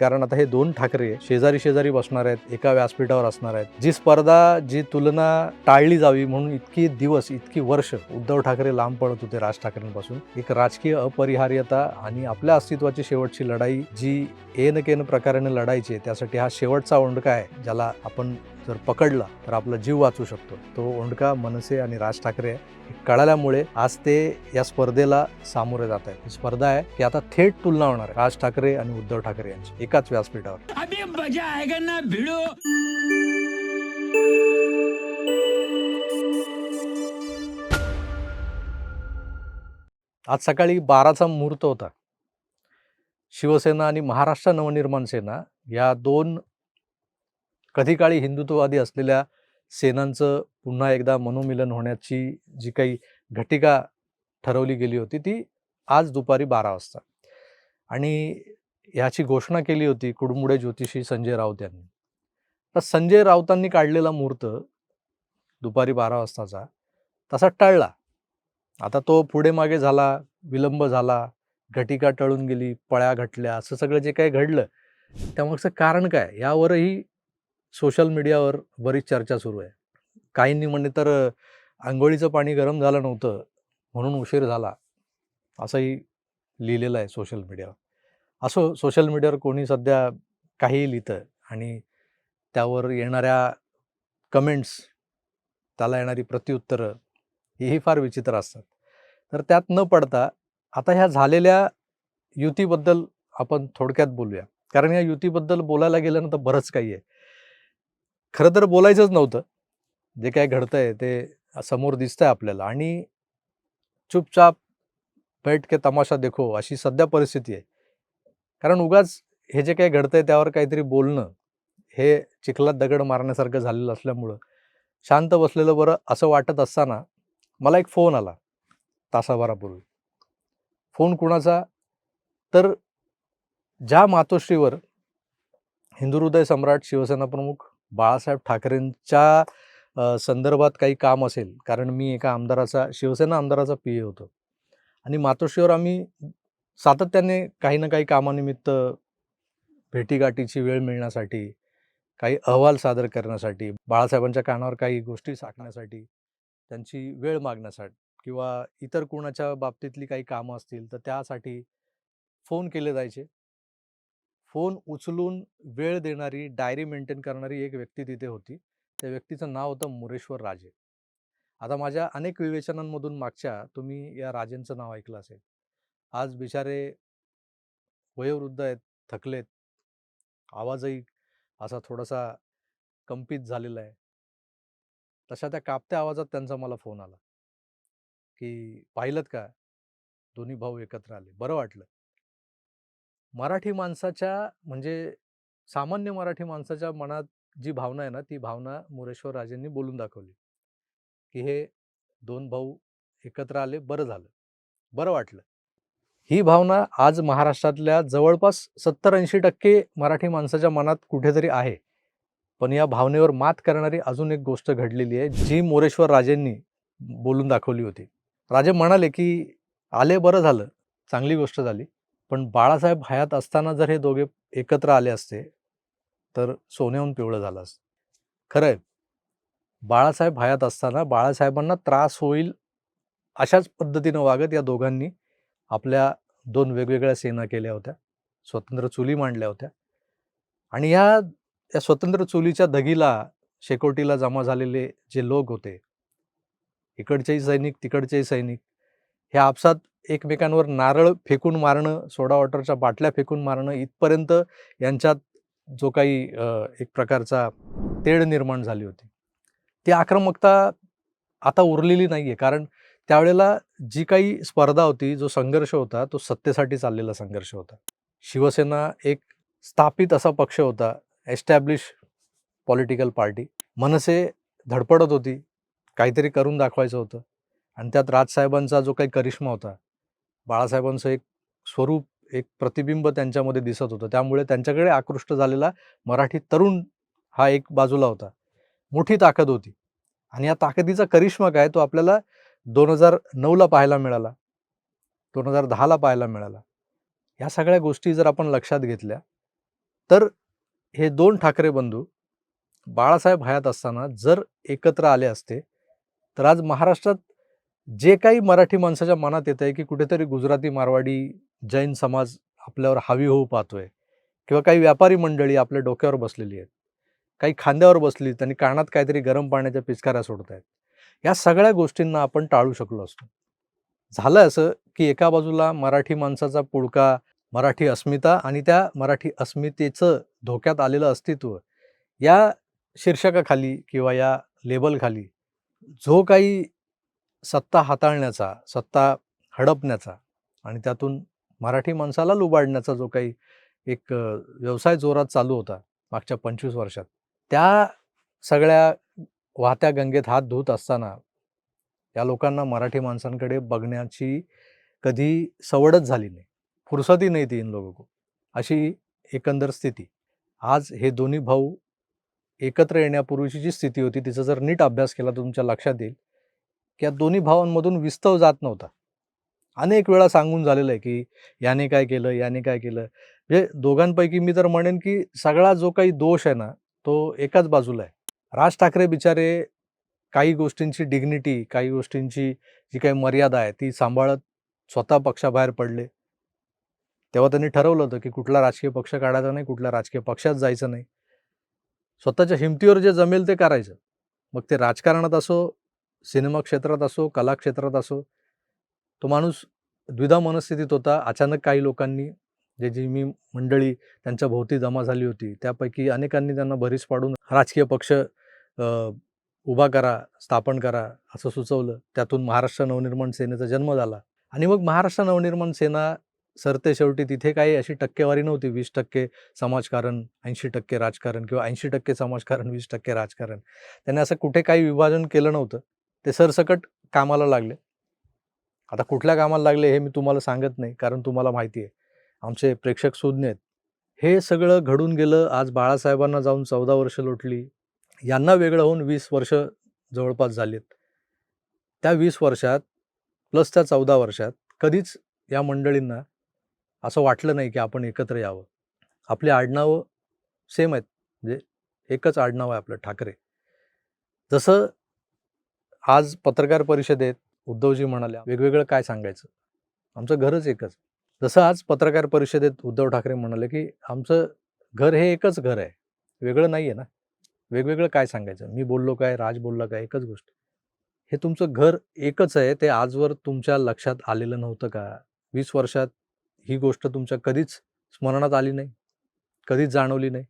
कारण आता हे दोन ठाकरे शेजारी शेजारी बसणार आहेत, एका व्यासपीठावर असणार आहेत. जी स्पर्धा, जी तुलना टाळली जावी म्हणून इतकी दिवस, इतकी वर्ष उद्धव ठाकरे लांब पळत होते राज ठाकरेंपासून. एक राजकीय अपरिहार्यता आणि आपल्या अस्तित्वाची शेवटची लढाई जी एन केन प्रकाराने लढायची आहे, त्यासाठी हा शेवटचा ओंडका आहे, ज्याला आपण जर पकडला तर आपला जीव वाचू शकतो. तो ओंडका मनसे आणि राज ठाकरे आहे. कळाल्यामुळे आज ते या स्पर्धेला सामोरे जात आहेत. ही स्पर्धा आहे की आता थेट तुलना होणार आहे राज ठाकरे आणि उद्धव ठाकरे यांची एकाच व्यासपीठावर. अभी मजा आएगा ना भिड़ो. आज सकाळी 12चा मुहूर्त होता. शिवसेना आणि महाराष्ट्र नवनिर्माण सेना या दोन कधी काळी हिंदुत्ववादी असलेल्या सेनांचं पुन्हा एकदा मनोमिलन होण्याची जी काही घटिका ठरवली गेली होती ती आज दुपारी 12 वाजता. आणि याची घोषणा केली होती कुडमुडे ज्योतिषी संजय राऊत यांनी. तर संजय राऊतांनी काढलेला मुहूर्त दुपारी 12 वाजताचा तसा टळला. आता तो पुढे मागे झाला, विलंब झाला, घटिका टळून गेली, पळ्या घटल्या, असं सगळं जे काही घडलं त्यामागचं कारण काय यावरही सोशल मीडियावर बरीच चर्चा सुरू आहे. काहींनी म्हणले तर अंघोळीचं पाणी गरम झालं नव्हतं म्हणून उशीर झाला, असंही लिहिलेलं आहे सोशल मीडियावर. असो, सोशल मीडियावर कोणी सध्या काहीही लिहितं आणि त्यावर येणाऱ्या कमेंट्स, त्याला येणारी प्रत्युत्तरं हेही फार विचित्र असतात. तर त्यात न पडता आता ह्या झालेल्या युतीबद्दल आपण थोडक्यात बोलूया. कारण या युतीबद्दल बोलायला गेलं ना तर बरंच काही आहे. खरं तर बोलायचंच नव्हतं. जे काही घडतंय ते समोर दिसतंय आपल्याला आणि चुपचाप बैठ के तमाशा देखो अशी सध्या परिस्थिती आहे. कारण उगाच हे जे काही घडतंय त्यावर काहीतरी बोलणं हे चिखलात दगड मारण्यासारखं झालेलं असल्यामुळं शांत बसलेलं बरं असं वाटत असताना मला एक फोन आला तासाभरापूर्वी. फोन कुणाचा? तर ज्या मातोश्रीवर हिंदुहृदय सम्राट शिवसेना प्रमुख बाळासाहेब ठाकरेंच्या संदर्भात काही काम असेल, कारण मी एका आमदाराचा, शिवसेना आमदाराचा पीए होतो आणि मातोश्रीवर आम्ही सातत्याने काही ना काही कामानिमित्त भेटीगाठीची वेळ मिळण्यासाठी, काही अहवाल सादर करण्यासाठी, बाळासाहेबांच्या कानावर काही गोष्टी टाकण्यासाठी, त्यांची वेळ मागण्यासाठी किंवा इतर कोणाच्या बाबतीतली काही कामं असतील तर त्यासाठी फोन केले जायचे. फोन उचलून वेळ देणारी, डायरी मेंटेन करणारी एक व्यक्ती तिथे होती. त्या व्यक्तीचं नाव होतं मोरेश्वर राजे. आता माझ्या अनेक विवेचनांमधून मागच्या तुम्ही या राजेंचं नाव ऐकलं असेल. आज बिचारे वयोवृद्ध आहेत, थकलेत. आवाजही असा थोडासा कंपित झालेला आहे. तशा त्या कापत्या आवाजात त्यांचा मला फोन आला, की "पाहिलत का? दोन्ही भाऊ एकत्र आले." बरं वाटलं. मराठी माणसाच्या म्हणजे सामान्य मराठी माणसाच्या मनात जी भावना आहे ना, ती भावना मोरेश्वर राजेंनी बोलून दाखवली, की हे दोन भाऊ एकत्र आले, बरं झालं, बरं वाटलं. ही भावना आज महाराष्ट्रातल्या जवळपास 70-80% मराठी माणसाच्या मनात कुठेतरी आहे. पण या भावनेवर मात करणारी अजून एक गोष्ट घडलेली आहे, जी मोरेश्वर राजेंनी बोलून दाखवली होती. राजे म्हणाले, की "आले बरं झालं, चांगली गोष्ट झाली. पण बाळासाहेब हयात असताना जर हे दोघे एकत्र आले असते, तर सोन्याहून पिवळं झालं असतं." खरं आहे. बाळासाहेब हयात असताना बाळासाहेबांना त्रास होईल अशाच पद्धतीनं वागत या दोघांनी आपल्या दोन वेगवेगळ्या सेना केल्या होत्या. स्वतंत्र चुली मांडल्या होत्या. आणि या स्वतंत्र चुलीच्या धगीला, शेकोटीला जमा झालेले जे लोक होते, इकडचेही सैनिक, तिकडचेही सैनिक, हे आपसात एकमेकांवर नारळ फेकून मारणं, सोडा वॉटरच्या बाटल्या फेकून मारणं इथपर्यंत यांच्यात जो काही एक प्रकारचा तेढ निर्माण झाली होती. ती आक्रमकता आता उरलेली नाहीये. कारण त्यावेळेला जी काही स्पर्धा होती, जो संघर्ष होता, तो सत्तेसाठी चाललेला संघर्ष होता. शिवसेना एक स्थापित असा पक्ष होता, एस्टॅब्लिश पॉलिटिकल पार्टी. मनसे धडपडत होती, काहीतरी करून दाखवायचं होतं आणि त्यात राजसाहेबांचा जो काही करिश्मा होता, बाळासाहेबांचं एक स्वरूप, एक प्रतिबिंब त्यांच्यामध्ये दिसत होतं. त्यामुळे त्यांच्याकडे आकृष्ट झालेला मराठी तरुण हा एक बाजूला होता. मोठी ताकद होती आणि या ताकदीचा करिश्मा काय तो आपल्याला 2009ला पाहायला मिळाला, 2010ला पाहायला मिळाला. या सगळ्या गोष्टी जर आपण लक्षात घेतल्या, तर हे 2 ठाकरे बंधू बाळासाहेब हयात असताना जर एकत्र आले असते, तर आज महाराष्ट्रात जे काही मराठी माणसाच्या मनात येतंय, की कुठेतरी गुजराती, मारवाडी, जैन समाज आपल्यावर हावी होऊ पाहतोय किंवा काही व्यापारी मंडळी आपल्या डोक्यावर बसलेली आहेत. काही खांद्यावर बसली, त्यांनी कानात काहीतरी गरम पाण्याच्या पिचकाऱ्या सोडतायत. या सगळ्या गोष्टींना आपण टाळू शकलो असतो. झालं असं, की एका बाजूला मराठी माणसाचा पुळका, मराठी अस्मिता आणि त्या मराठी अस्मितेचं धोक्यात आलेलं अस्तित्व या शीर्षकाखाली किंवा या लेबलखाली जो काही सत्ता हाताळण्याचा, सत्ता हडपण्याचा आणि त्यातून मराठी माणसाला लुबाडण्याचा जो काही एक व्यवसाय जोरात चालू होता मागच्या 25 वर्षात, त्या सगळ्या वाहत्या गंगेत हात धुत असताना या लोकांना मराठी माणसांकडे बघण्याची कधी सवडच झाली नाही. फुरसत ही नहीं थी इन लोगों को. अशी एकंदर स्थिती. आज हे दोन्ही भाऊ एकत्र येण्यापूर्वीची जी स्थिती होती तिचा जर नीट अभ्यास केला तर तुमच्या लक्षात येईल, की या दोन्ही भावांमधून विस्तव जात नव्हता. अनेक वेळा सांगून झालेलं आहे, की याने काय केलं, याने काय केलं. म्हणजे दोघांपैकी मी तर म्हणेन, की सगळा जो काही दोष आहे ना, तो एकाच बाजूला आहे. राज ठाकरे बिचारे काही गोष्टींची डिग्निटी, काही गोष्टींची जी काही मर्यादा आहे ती सांभाळत स्वतः पक्षाबाहेर पडले. तेव्हा त्यांनी ठरवलं होतं, की कुठला राजकीय पक्ष काढायचा नाही, कुठल्या राजकीय पक्षात जायचं नाही. स्वतःच्या हिमतीवर जे जमेल ते करायचं. मग ते राजकारणात असो, सिनेमा क्षेत्रात असो, कला क्षेत्रात असो. तो माणूस द्विधा मनस्थितीत होता. अचानक काही लोकांनी जी मी मंडळी त्यांच्या भोवती जमा झाली होती, त्यापैकी अनेकांनी त्यांना भरीस पाडून राजकीय पक्ष उभा करा, स्थापन करा असं सुचवलं. त्यातून महाराष्ट्र नवनिर्माण सेनेचा जन्म झाला आणि मग महाराष्ट्र नवनिर्माण सेना सरतेशेवटी तिथे काही अशी टक्केवारी नव्हती. 20% समाजकारण, 80% राजकारण किंवा 80% समाजकारण, 20% राजकारण. त्याने असं कुठे काही विभाजन केलं नव्हतं. ते सरसकट कामाला लागले. आता कुठल्या कामाला लागले हे मी तुम्हाला सांगत नाही, कारण तुम्हाला माहिती आहे. आमचे प्रेक्षक सुज्ञ आहेत. हे सगळं घडून गेलं. आज बाळासाहेबांना जाऊन 14 वर्ष लोटली. यांना वेगळं होऊन 20 वर्ष जवळपास झालीत. त्या 20 वर्षात प्लस त्या 14 वर्षात कधीच या मंडळींना असं वाटलं नाही, की आपण एकत्र यावं. आपली आडनावं सेम आहेत. म्हणजे एकच आडनाव आहे आपलं ठाकरे. जसं आज पत्रकार परिषदेत उद्धवजी म्हणाले, वेगवेगळं काय सांगायचं? आमचं घरच एकच. जसं आज पत्रकार परिषदेत उद्धव ठाकरे म्हणाले, की आमचं घर हे एकच घर आहे. वेगळं नाही आहे ना. वेगवेगळं काय सांगायचं? मी बोललो काय, राज बोलला काय, एकच गोष्ट. हे तुमचं घर एकच आहे. ते आजवर तुमच्या लक्षात आलेलं नव्हतं का? 20 वर्षात ही गोष्ट तुमच्या कधीच स्मरणात आली नाही, कधीच जाणवली नाही.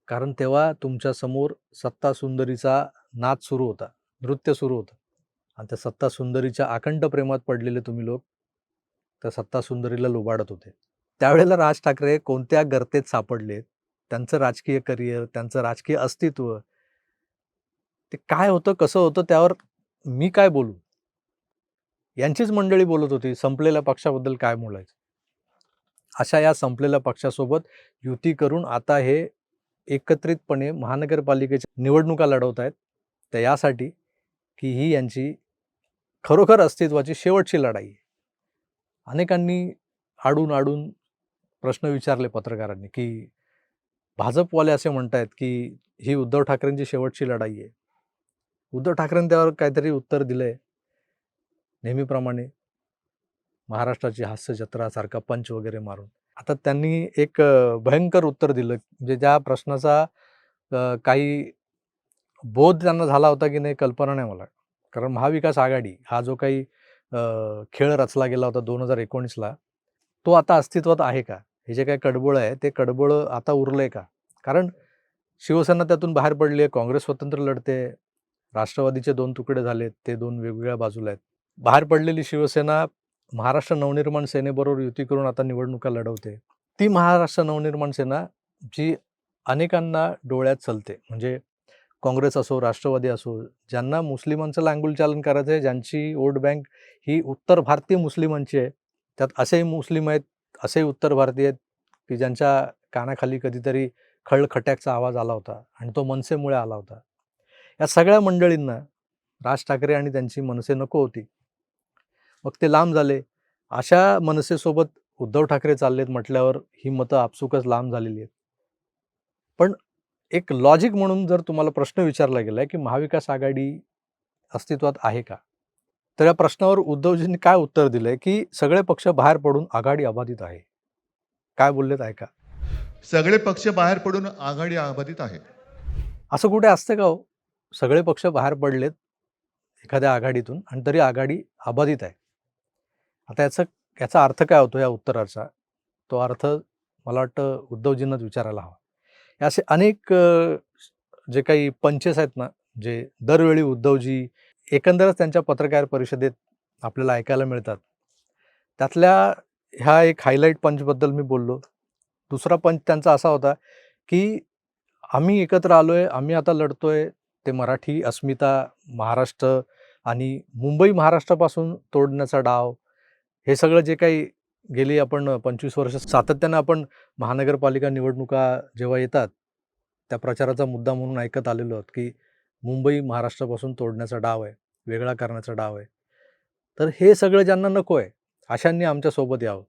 कारण तेव्हा तुमच्या समोर सत्ता सुंदरीचा नाच सुरू होता, नृत्य सुरू होतं आणि त्या सत्ता सुंदरीच्या अखंड प्रेमात पडलेले तुम्ही लोक त्या सत्ता सुंदरीला लुबाडत होते. त्यावेळेला राज ठाकरे कोणत्या गर्तेत सापडलेत, त्यांचं राजकीय करिअर, त्यांचं राजकीय अस्तित्व, ते काय होतं, कसं होतं त्यावर मी काय बोलू? यांचीच मंडळी बोलत होती, संपलेल्या पक्षाबद्दल काय बोलायचं? अशा या संपलेल्या पक्षासोबत युती करून आता हे एकत्रितपणे महानगरपालिकेच्या निवडणुका लढवत आहेत. तर यासाठी की ही यांची खरोखर अस्तित्वाची शेवटची लढाई आहे. अनेकांनी आडून प्रश्न विचारले पत्रकारांनी, की भाजपवाले असे म्हणतायत, की ही उद्धव ठाकरेंची शेवटची लढाई आहे. उद्धव ठाकरेंनी त्यावर काहीतरी उत्तर दिलंय. नेहमीप्रमाणे महाराष्ट्राची हास्य जत्रासारखा पंच वगैरे मारून. आता त्यांनी एक भयंकर उत्तर दिलं, म्हणजे ज्या प्रश्नाचा काही बोध त्यांना झाला होता की नाही कल्पना नाही मला. कारण महाविकास आघाडी हा जो काही खेळ रचला गेला होता 2019ला, तो आता अस्तित्वात आहे का? हे जे काही कडबोळं आहे, ते कडबोळं आता उरलंय का? कारण शिवसेना त्यातून बाहेर पडली आहे, काँग्रेस स्वतंत्र लढते, राष्ट्रवादीचे 2 तुकडे झालेत, ते 2 वेगवेगळ्या बाजूला आहेत. बाहेर पडलेली शिवसेना महाराष्ट्र नवनिर्माण सेनेबरोबर युती करून आता निवडणुका लढवते. ती महाराष्ट्र नवनिर्माण सेना जी अनेकांना डोळ्यात चलते. म्हणजे काँग्रेस असो, राष्ट्रवादी असो, ज्यांना मुस्लिमांचं लांगुलचालन करायचं आहे, ज्यांची वोट बँक ही उत्तर भारतीय मुस्लिमांची आहे. त्यात असेही मुस्लिम आहेत, असेही उत्तर भारतीय आहेत, की ज्यांच्या कानाखाली कधीतरी खळखट्याकचा आवाज आला होता आणि तो मनसेमुळे आला होता. या सगळ्या मंडळींना राज ठाकरे आणि त्यांची मनसे नको होती. मग ते लांब झाले. अशा मनसेसोबत उद्धव ठाकरे चाललेत म्हटल्यावर ही मतं आपसुकच लांब झालेली आहेत. पण एक लॉजिक म्हणून जर तुम्हाला प्रश्न विचारला गेला की महाविकास आघाडी अस्तित्वात आहे का? तर या प्रश्नावर उद्धवजींनी काय उत्तर दिलंय की सगळे पक्ष बाहेर पडून आघाडी अबाधित आहे. काय बोललेत ऐका. सगळे पक्ष बाहेर पडून आघाडी अबाधित आहे. असं कुठे असतं का हो? सगळे पक्ष बाहेर पडलेत एखाद्या आघाडीतून आणि तरी आघाडी अबाधित आहे. आता याचा अर्थ काय होतो या उत्तराचा? तो अर्थ मला वाटतं उद्धवजींनाच विचारायला हवा. हे असे अनेक जे काही पंचेस आहेत ना, जे दरवेळी उद्धवजी एकंदरच त्यांच्या पत्रकार परिषदेत आपल्याला ऐकायला मिळतात. त्यातल्या ह्या एक हायलाइट पंचबद्दल मी बोललो. दुसरा पंच त्यांचा असा होता, की आम्ही एकत्र आलोय, आम्ही आता लढतोय. ते मराठी अस्मिता, महाराष्ट्र आणि मुंबई महाराष्ट्रापासून तोडण्याचा डाव, हे सगळं जे काही गेली आपण 25 वर्ष सातत्यानं आपण महानगरपालिका निवडणुका जेव्हा येतात, त्या प्रचाराचा मुद्दा म्हणून ऐकत आलेलो आहोत, की मुंबई महाराष्ट्रापासून तोडण्याचा डाव आहे, वेगळा करण्याचा डाव आहे. तर हे सगळं ज्यांना नको आहे, अशांनी आमच्यासोबत यावं.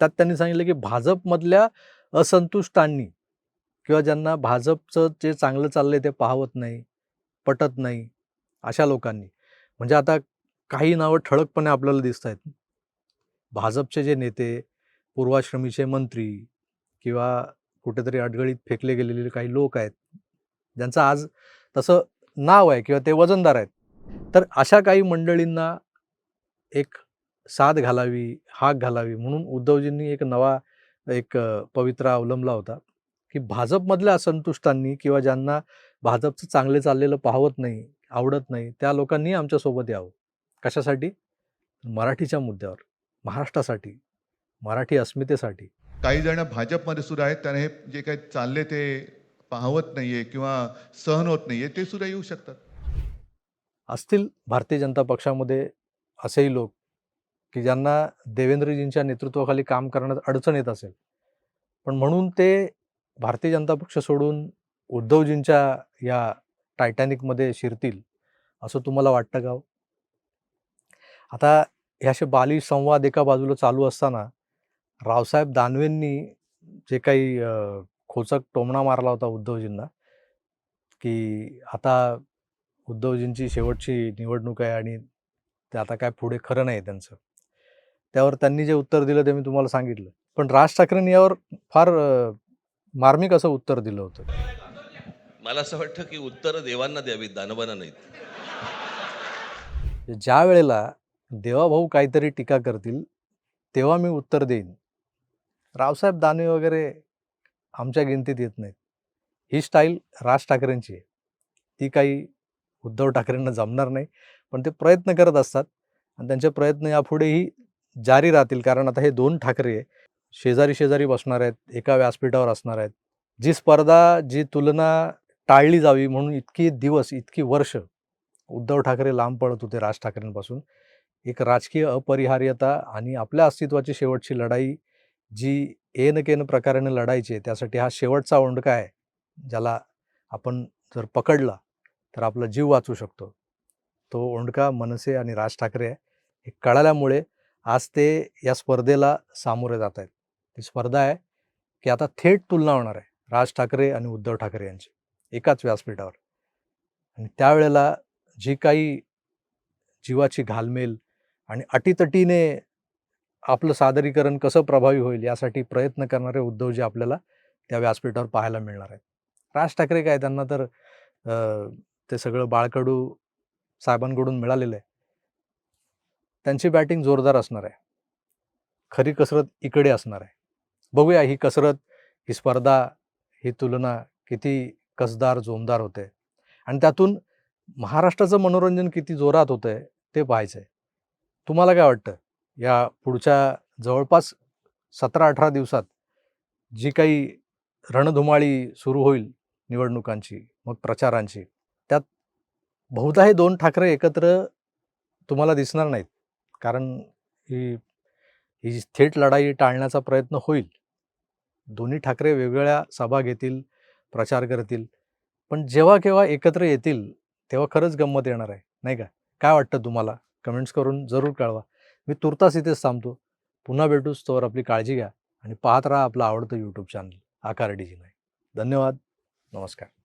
त्यात त्यांनी सांगितलं, की भाजपमधल्या असंतुष्टांनी किंवा ज्यांना भाजपचं जे चांगलं चाललंय ते पाहवत नाही, पटत नाही, अशा लोकांनी. म्हणजे आता काही नावं ठळकपणे आपल्याला दिसत आहेत. भाजपचे जे नेते, पूर्वाश्रमीचे मंत्री किंवा कुठेतरी अडगळीत फेकले गेलेले काही लोक आहेत, ज्यांचं आज तसं नाव आहे किंवा ते वजनदार आहेत. तर अशा काही मंडळींना एक साथ घालावी, हाक घालावी म्हणून उद्धवजींनी एक नवा पवित्रा अवलंबला होता, की भाजपमधल्या असंतुष्टांनी किंवा ज्यांना भाजपचं चांगले चाललेलं पाहवत नाही, आवडत नाही, त्या लोकांनी आमच्यासोबत यावं. कशासाठी? मराठीच्या मुद्द्यावर, महाराष्ट्रासाठी, मराठी अस्मितेसाठी. काही जण भाजपमध्ये सुद्धा आहेत, त्यांना हे जे काही चालले ते पाहवत नाहीये किंवा सहन होत नाहीये, ते सुद्धा येऊ शकतात. असतील भारतीय जनता पक्षामध्ये असेही लोक, की ज्यांना देवेंद्रजींच्या नेतृत्वाखाली काम करण्यात अडचण येत असेल. पण म्हणून ते भारतीय जनता पक्ष सोडून उद्धवजींच्या या टायटॅनिकमध्ये शिरतील, असं तुम्हाला वाटतं का हो? आता हे असे बालिश संवाद एका बाजूला चालू असताना रावसाहेब दानवेंनी जे काही खोचक टोमणा मारला होता उद्धवजींना, की आता उद्धवजींची शेवटची निवडणूक आहे आणि ते आता काय पुढे खरं नाही त्यांचं. त्यावर त्यांनी जे उत्तर दिलं ते मी तुम्हाला सांगितलं. पण राज ठाकरेंनी यावर फार मार्मिक असं उत्तर दिलं होतं. मला असं वाटतं की उत्तरं देवांना द्यावीत, दानवांना नाहीत. ज्या वेळेला देवाभाऊ काहीतरी टीका करतील, तेव्हा मी उत्तर देईन. रावसाहेब दानवे वगैरे आमच्या गिनतीत येत नाहीत. ही स्टाईल राज ठाकरेंची आहे. ती काही उद्धव ठाकरेंना जमणार नाही. पण ते प्रयत्न करत असतात आणि त्यांचे प्रयत्न यापुढेही जारी राहतील. कारण आता हे 2 ठाकरे शेजारी बसणार आहेत, एका व्यासपीठावर असणार आहेत. जी स्पर्धा, जी तुलना टाळली जावी म्हणून इतकी दिवस, इतकी वर्ष उद्धव ठाकरे लांब पळत होते राज ठाकरेंपासून. एक राजकीय अपरिहार्यता आणि आपल्या अस्तित्वाची शेवटची लढाई जी एन-केन प्रकाराने लढायची आहे, त्यासाठी हा शेवटचा ओंडका आहे, ज्याला आपण जर पकडला तर आपला जीव वाचू शकतो. तो ओंडका मनसे आणि राज ठाकरे आहे. हे कळाल्यामुळे आज ते या स्पर्धेला सामोरे जात आहेत. ती स्पर्धा आहे की आता थेट तुलना होणार आहे राज ठाकरे आणि उद्धव ठाकरे यांची एकाच व्यासपीठावर. आणि त्यावेळेला जी काही जीवाची घालमेल आणि अटीतटीने आपलं सादरीकरण कसं प्रभावी होईल यासाठी प्रयत्न करणारे उद्धवजी आपल्याला त्या व्यासपीठावर पाहायला मिळणार आहेत. राज ठाकरे काय, त्यांना तर ते सगळं बाळकडू साहेबांकडून मिळालेलं आहे. त्यांची बॅटिंग जोरदार असणार आहे. खरी कसरत इकडे असणार आहे. बघूया ही कसरत, ही स्पर्धा, ही तुलना किती कसदार, जोमदार होते आणि त्यातून महाराष्ट्राचं मनोरंजन किती जोरात होतंय ते पाहायचं आहे. तुम्हाला काय वाटतं? या पुढच्या जवळपास 17-18 दिवसात जी काही रणधुमाळी सुरू होईल निवडणुकांची, मग प्रचारांची, त्यात बहुधा हे 2 ठाकरे एकत्र तुम्हाला दिसणार नाहीत. कारण ही ही थेट लढाई टाळण्याचा प्रयत्न होईल. दोन्ही ठाकरे वेगवेगळ्या सभा घेतील, प्रचार करतील. पण जेव्हा केव्हा एकत्र येतील, तेव्हा खरंच गंमत येणार आहे, नाही का? काय वाटतं तुम्हाला? कमेंट्स करून जरूर कळवा. मी तुर्तास इथेच थांबतो. पुन्हा भेटूच, तोवर आपली काळजी घ्या आणि पाहत राहा आपलं आवडतं YouTube चॅनल आकार डीजी9. धन्यवाद. नमस्कार.